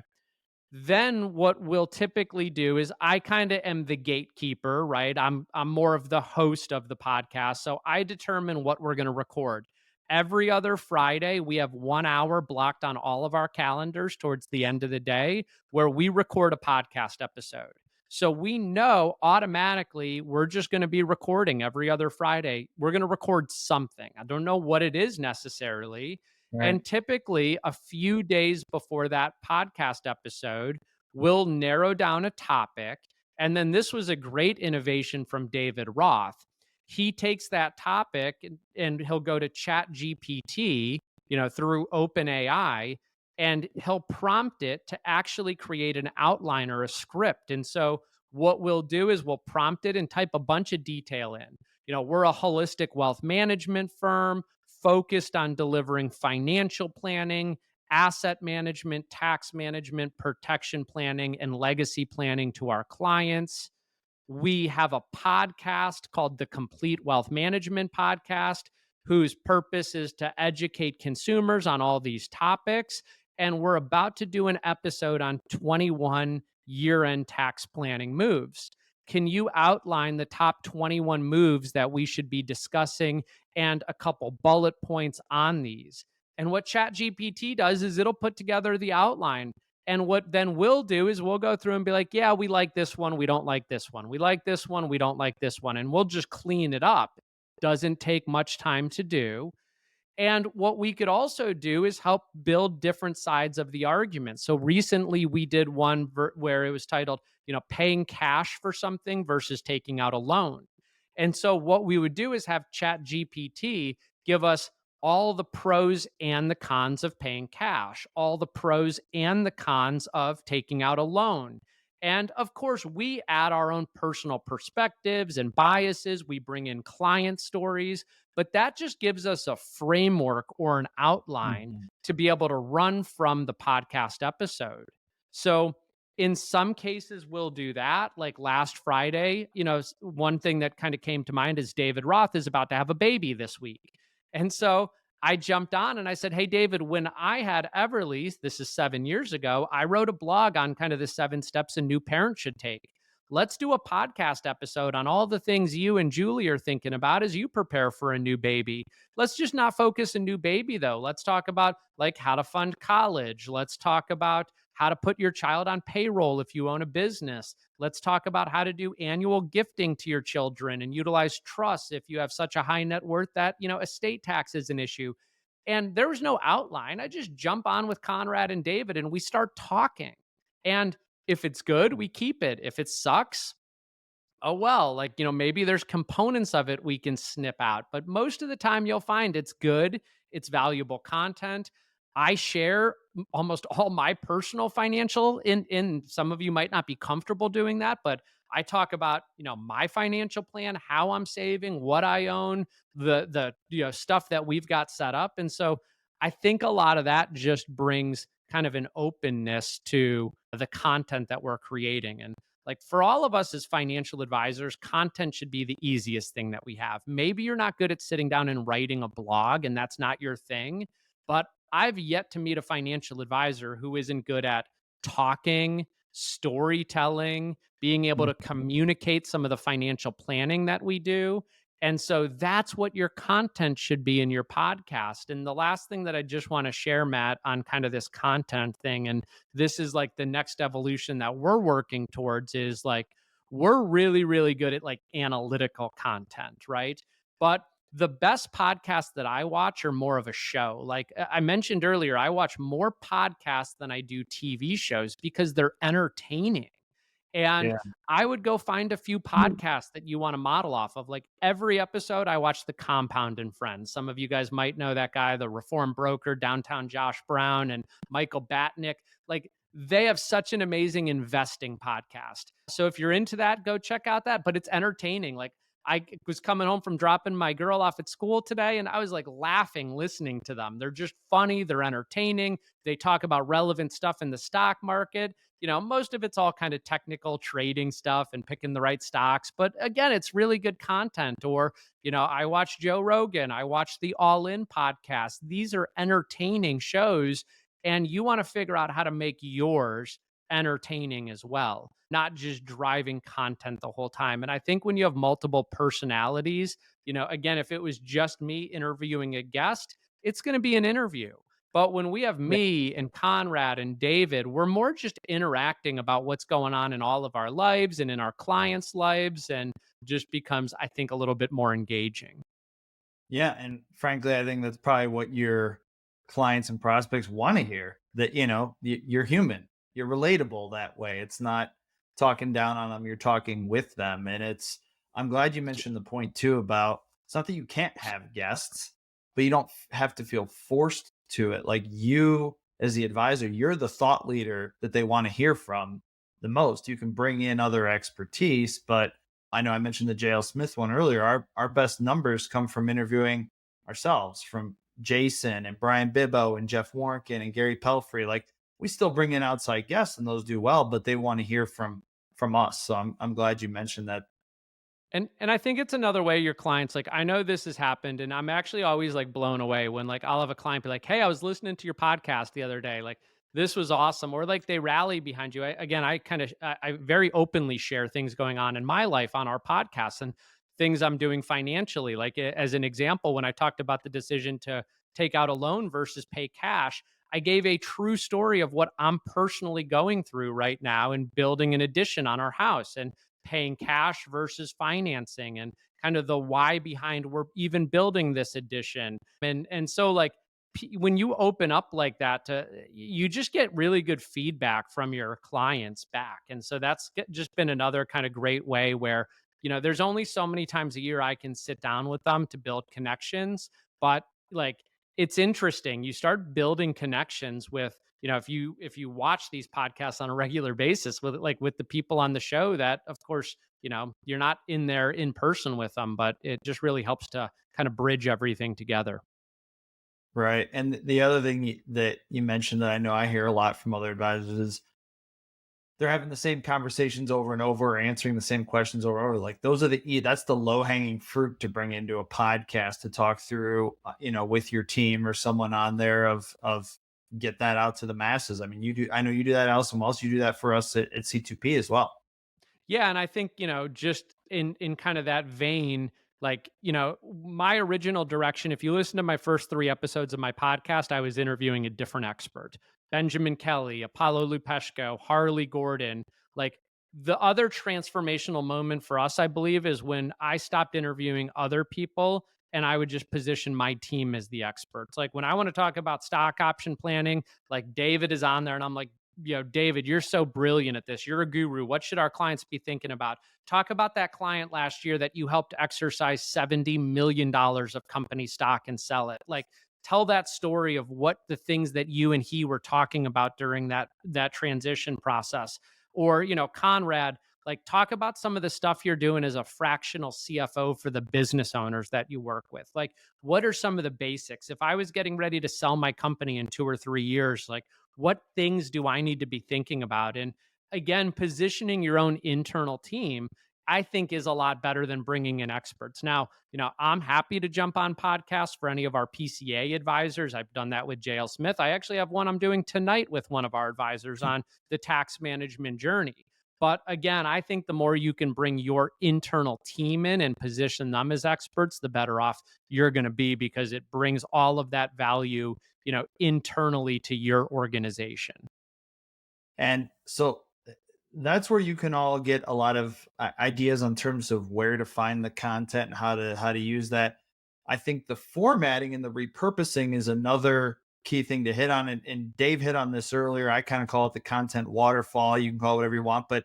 Then what we'll typically do is I kind of am the gatekeeper, right? I'm more of the host of the podcast. So I determine what we're going to record. Every other Friday, we have 1 hour blocked on all of our calendars towards the end of the day where we record a podcast episode. So we know automatically we're just going to be recording every other Friday. We're going to record something. I don't know what it is necessarily. Right. And typically, a few days before that podcast episode, we'll narrow down a topic. And then this was a great innovation from David Roth. He takes that topic and he'll go to Chat GPT, through OpenAI, and he'll prompt it to actually create an outline or a script. And so what we'll do is we'll prompt it and type a bunch of detail in. We're a holistic wealth management firm focused on delivering financial planning, asset management, tax management, protection planning, and legacy planning to our clients. We have a podcast called the Complete Wealth Management Podcast, whose purpose is to educate consumers on all these topics. And we're about to do an episode on 21 year-end tax planning moves. Can you outline the top 21 moves that we should be discussing and a couple bullet points on these? And what ChatGPT does is it'll put together the outline. And what then we'll do is we'll go through and be like, yeah, we like this one. We don't like this one. We like this one. We don't like this one. And we'll just clean it up. Doesn't take much time to do. And what we could also do is help build different sides of the argument. So recently we did one where it was titled, paying cash for something versus taking out a loan. And so what we would do is have Chat GPT give us all the pros and the cons of paying cash, all the pros and the cons of taking out a loan. And of course, we add our own personal perspectives and biases. We bring in client stories, but that just gives us a framework or an outline to be able to run from the podcast episode. So in some cases, we'll do that. Like last Friday, one thing that kind of came to mind is David Roth is about to have a baby this week. And so I jumped on and I said, hey, David, when I had Everly, this is 7 years ago, I wrote a blog on kind of the 7 steps a new parent should take. Let's do a podcast episode on all the things you and Julie are thinking about as you prepare for a new baby. Let's just not focus a new baby, though. Let's talk about like how to fund college. Let's talk about how to put your child on payroll if you own a business. Let's talk about how to do annual gifting to your children and utilize trusts if you have such a high net worth that, estate tax is an issue. And there was no outline. I just jump on with Conrad and David and we start talking. And if it's good, we keep it. If it sucks, oh well, maybe there's components of it we can snip out. But most of the time you'll find it's good, it's valuable content. I share almost all my personal financial in some of you might not be comfortable doing that, but I talk about, my financial plan, how I'm saving, what I own, the stuff that we've got set up. And so I think a lot of that just brings kind of an openness to the content that we're creating. And like for all of us as financial advisors, content should be the easiest thing that we have. Maybe you're not good at sitting down and writing a blog and that's not your thing, but I've yet to meet a financial advisor who isn't good at talking, storytelling, being able to communicate some of the financial planning that we do. And so that's what your content should be in your podcast. And the last thing that I just want to share, Matt, on kind of this content thing, and this is like the next evolution that we're working towards, is like we're really, really good at like analytical content, right? But the best podcasts that I watch are more of a show. Like I mentioned earlier, I watch more podcasts than I do TV shows because they're entertaining. And Yeah. I would go find a few podcasts that you want to model off of. Like every episode, I watch The Compound and Friends. Some of you guys might know that guy, the reform broker, downtown Josh Brown, and Michael Batnick. Like they have such an amazing investing podcast. So if you're into that, go check out that. But it's entertaining. Like I was coming home from dropping my girl off at school today, and I was like laughing listening to them. They're just funny, they're entertaining. They talk about relevant stuff in the stock market. Most of it's all kind of technical trading stuff and picking the right stocks. But again, it's really good content. Or, I watch Joe Rogan, I watch the All In podcast. These are entertaining shows, and you want to figure out how to make yours entertaining as well, not just driving content the whole time. And I think when you have multiple personalities, again, if it was just me interviewing a guest, it's going to be an interview. But when we have Yeah. me and Conrad and David, we're more just interacting about what's going on in all of our lives and in our clients' lives, and just becomes, I think, a little bit more engaging. Yeah, and frankly, I think that's probably what your clients and prospects want to hear. That you're human, you're relatable that way. It's not talking down on them; you're talking with them. And I'm glad you mentioned the point too about it's not that you can't have guests, but you don't have to feel forced to it. Like you, as the advisor, you're the thought leader that they want to hear from the most. You can bring in other expertise, but I know I mentioned the JL Smith one earlier. Our best numbers come from interviewing ourselves, from Jason and Brian Bibbo and Jeff Warnken and Gary Pelfrey. Like we still bring in outside guests and those do well, but they want to hear from us. So I'm glad you mentioned that. And I think it's another way your clients, like, I know this has happened, and I'm actually always like blown away when like I'll have a client be like, "Hey, I was listening to your podcast the other day. Like this was awesome." Or like they rally behind you. I kind of I very openly share things going on in my life on our podcast and things I'm doing financially. Like as an example, when I talked about the decision to take out a loan versus pay cash, I gave a true story of what I'm personally going through right now and building an addition on our house, and paying cash versus financing, and kind of the why behind we're even building this addition. And so like when you open up like that, you just get really good feedback from your clients back. And so that's just been another kind of great way where, there's only so many times a year I can sit down with them to build connections. But like it's interesting, you start building connections with, if you watch these podcasts on a regular basis with the people on the show, that of course, you're not in there in person with them, but it just really helps to kind of bridge everything together. Right. And the other thing that you mentioned that I know I hear a lot from other advisors is they're having the same conversations over and over, answering the same questions over and over. Like those are that's the low hanging fruit to bring into a podcast to talk through, with your team or someone on there of get that out to the masses. I mean, I know you do that, Allison Wells. You do that for us at C2P as well. Yeah, and I think, just in kind of that vein, like, my original direction, if you listen to my first 3 episodes of my podcast, I was interviewing a different expert. Benjamin Kelly, Apollo Lupeshko, Harley Gordon. Like the other transformational moment for us, I believe, is when I stopped interviewing other people and I would just position my team as the experts. Like when I want to talk about stock option planning, like David is on there and I'm like, David, you're so brilliant at this. You're a guru. What should our clients be thinking about? Talk about that client last year that you helped exercise $70 million of company stock and sell it. Like, tell that story of what the things that you and he were talking about during that transition process. Or, Conrad, like talk about some of the stuff you're doing as a fractional CFO for the business owners that you work with. Like, what are some of the basics? If I was getting ready to sell my company in 2 or 3 years, like what things do I need to be thinking about? And again, positioning your own internal team, I think, is a lot better than bringing in experts. Now, I'm happy to jump on podcasts for any of our PCA advisors. I've done that with JL Smith. I actually have one I'm doing tonight with one of our advisors on the tax management journey. But again, I think the more you can bring your internal team in and position them as experts, the better off you're going to be, because it brings all of that value, internally to your organization. And so that's where you can all get a lot of ideas on terms of where to find the content and how to use that. I think the formatting and the repurposing is another key thing to hit on. And Dave hit on this earlier. I kind of call it the content waterfall. You can call it whatever you want, but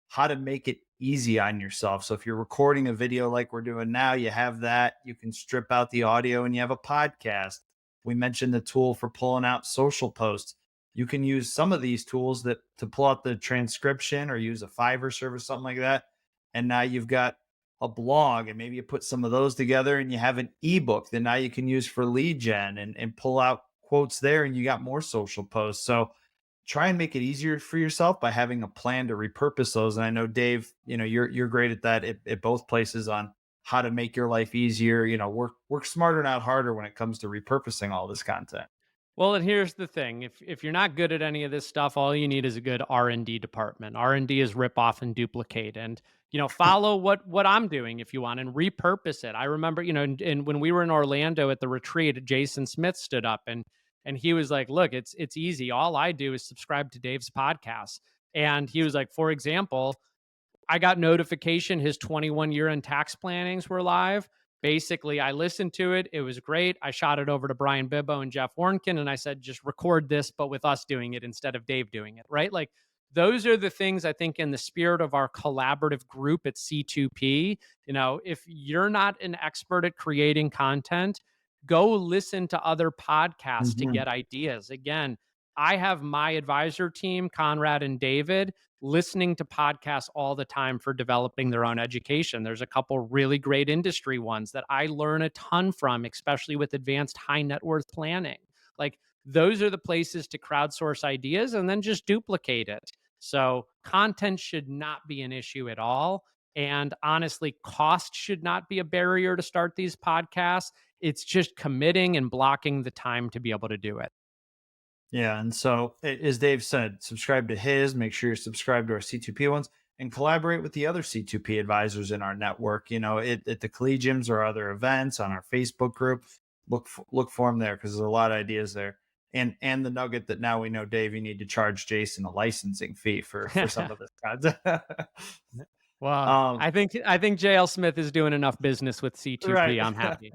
how to make it easy on yourself. So if you're recording a video like we're doing now, you have that. You can strip out the audio and you have a podcast. We mentioned the tool for pulling out social posts. You can use some of these tools that to pull out the transcription or use a Fiverr service, something like that. And now you've got a blog, and maybe you put some of those together and you have an ebook that now you can use for lead gen and pull out quotes there, and you got more social posts. So try and make it easier for yourself by having a plan to repurpose those. And I know Dave, you're great at that at both places on how to make your life easier. Work smarter, not harder when it comes to repurposing all this content. Well, and here's the thing. If you're not good at any of this stuff, all you need is a good R&D department. R&D is rip off and duplicate, and follow what I'm doing if you want, and repurpose it. I remember, and when we were in Orlando at the retreat, Jason Smith stood up and he was like, "Look, it's easy. All I do is subscribe to Dave's podcast." And he was like, for example, I got notification his 21 year end tax plannings were live. Basically, I listened to it. It was great. I shot it over to Brian Bibbo and Jeff Warnkin, and I said, just record this, but with us doing it instead of Dave doing it, right? Like, those are the things I think in the spirit of our collaborative group at C2P. If you're not an expert at creating content, go listen to other podcasts to Mhm. get ideas. Again, I have my advisor team, Conrad and David, listening to podcasts all the time for developing their own education. There's a couple really great industry ones that I learn a ton from, especially with advanced high net worth planning. Like, those are the places to crowdsource ideas and then just duplicate it. So content should not be an issue at all. And honestly, cost should not be a barrier to start these podcasts. It's just committing and blocking the time to be able to do it. Yeah, and so as Dave said, subscribe to his, make sure you're subscribed to our C2P ones, and collaborate with the other C2P advisors in our network. At the collegiums or other events on our Facebook group. Look for them there because there's a lot of ideas there. And the nugget that now we know, Dave, you need to charge Jason a licensing fee for some of this content. Well, um, I think JL Smith is doing enough business with right, C2P. I'm happy.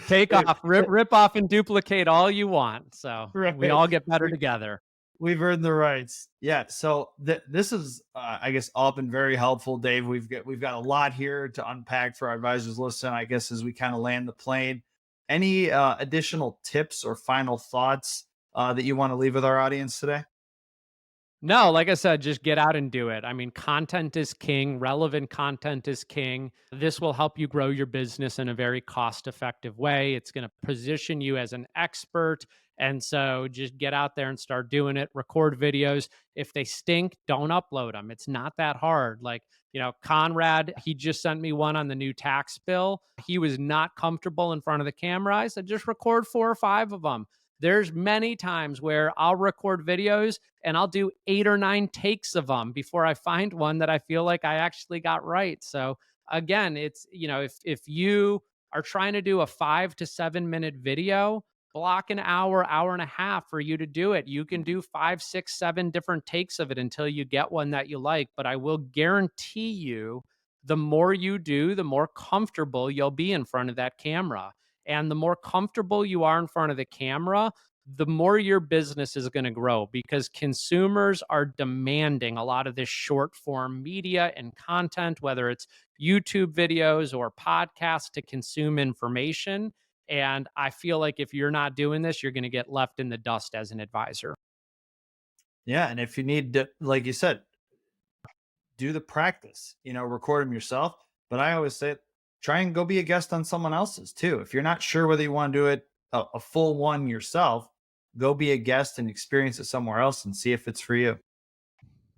Take off, rip off and duplicate all you want. So we right. all get better together. We've earned the rights. Yeah. So this is, I guess, all been very helpful, Dave. We've got a lot here to unpack for our advisors listen. I guess as we kind of land the plane, any additional tips or final thoughts that you want to leave with our audience today? No, like I said, just get out and do it. I mean, content is king, relevant content is king. This will help you grow your business in a very cost effective way. It's going to position you as an expert. And so just get out there and start doing it. Record videos. If they stink, don't upload them. It's not that hard. Like, Conrad, he just sent me one on the new tax bill. He was not comfortable in front of the camera. I said, just record 4 or 5 of them. There's many times where I'll record videos and I'll do 8 or 9 takes of them before I find one that I feel like I actually got right. So again, it's, if you are trying to do a 5 to 7 minute video, block an hour, hour and a half for you to do it. You can do 5, 6, 7 different takes of it until you get one that you like. But I will guarantee you, the more you do, the more comfortable you'll be in front of that camera. And the more comfortable you are in front of the camera, the more your business is going to grow, because consumers are demanding a lot of this short form media and content, whether it's YouTube videos or podcasts to consume information. And I feel like if you're not doing this, you're going to get left in the dust as an advisor. Yeah. And if you need to, like you said, do the practice, record them yourself. But I always say, try and go be a guest on someone else's too. If you're not sure whether you want to do it a full one yourself, go be a guest and experience it somewhere else and see if it's for you.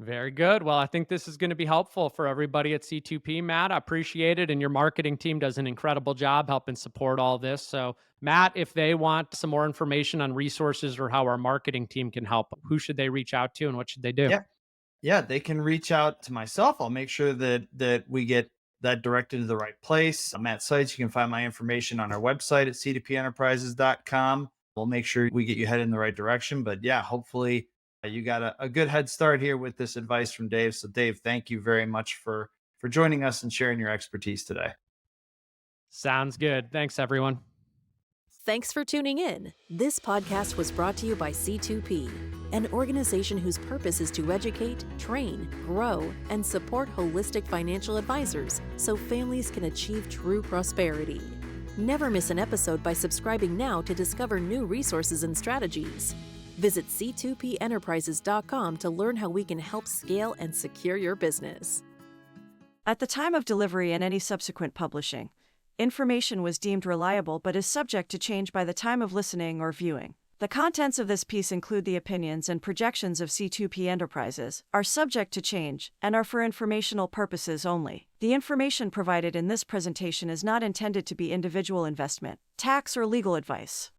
Very good. Well, I think this is going to be helpful for everybody at C2P, Matt. I appreciate it. And your marketing team does an incredible job helping support all this. So, Matt, if they want some more information on resources or how our marketing team can help, who should they reach out to and what should they do? Yeah. yeah, they can reach out to myself. I'll make sure that we get that directed to the right place. I'm Matt Seitz. You can find my information on our website at c2penterprises.com. We'll make sure we get you headed in the right direction. But yeah, hopefully you got a good head start here with this advice from Dave. So Dave, thank you very much for joining us and sharing your expertise today. Sounds good. Thanks, everyone. Thanks for tuning in. This podcast was brought to you by C2P, an organization whose purpose is to educate, train, grow, and support holistic financial advisors so families can achieve true prosperity. Never miss an episode by subscribing now to discover new resources and strategies. Visit C2PEnterprises.com to learn how we can help scale and secure your business. At the time of delivery and any subsequent publishing, information was deemed reliable but is subject to change by the time of listening or viewing. The contents of this piece include the opinions and projections of C2P Enterprises, are subject to change, and are for informational purposes only. The information provided in this presentation is not intended to be individual investment, tax, or legal advice.